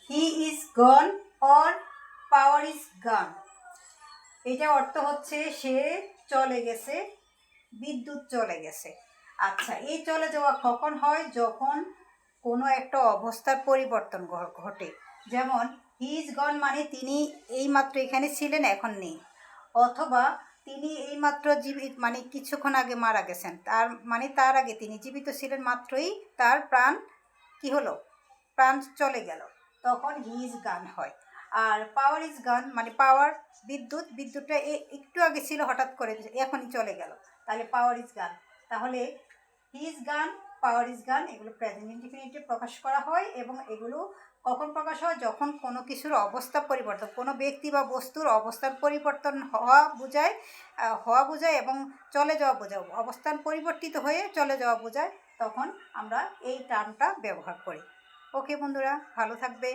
He is gone or power is গান। এটা অর্থ হচ্ছে সে চলে গেছে, বিদ্যুৎ চলে গেছে। আচ্ছা, এই চলে যাওয়া কখন হয়? যখন কোনো একটা অবস্থার পরিবর্তন ঘটে। যেমন হি ইজ গন মানে তিনি এইমাত্র এখানে ছিলেন, এখন নেই। অথবা তিনি এইমাত্র জীবিত মানে কিছুক্ষণ আগে মারা গেছেন, তার মানে তার আগে তিনি জীবিত ছিলেন, মাত্রই তার প্রাণ কি হলো? প্রাণ চলে গেল, তখন হি ইজ গান হয়। আর পাওয়ার ইজ গান মানে পাওয়ার বিদ্যুৎ, বিদ্যুৎটা একটু আগে ছিল, হঠাৎ করে এখনই চলে গেল, তাহলে পাওয়ার ইজ গান। তাহলে হি ইজ গান, পাওয়ার ইজ গান, এগুলো প্রেজেন্ট ইনডিফিনিটে প্রকাশ করা হয়। এবং এগুলো কখন প্রকাশ হয়? যখন কোনো কিছুর অবস্থা পরিবর্তন, কোনো ব্যক্তি বা বস্তুর অবস্থান পরিবর্তন হওয়া বোঝায় এবং চলে যাওয়া বোঝায়, অবস্থান পরিবর্তিত হয়ে চলে যাওয়া বোঝায়, তখন আমরা এই টার্মটা ব্যবহার করি। ওকে বন্ধুরা, ভালো থাকবে।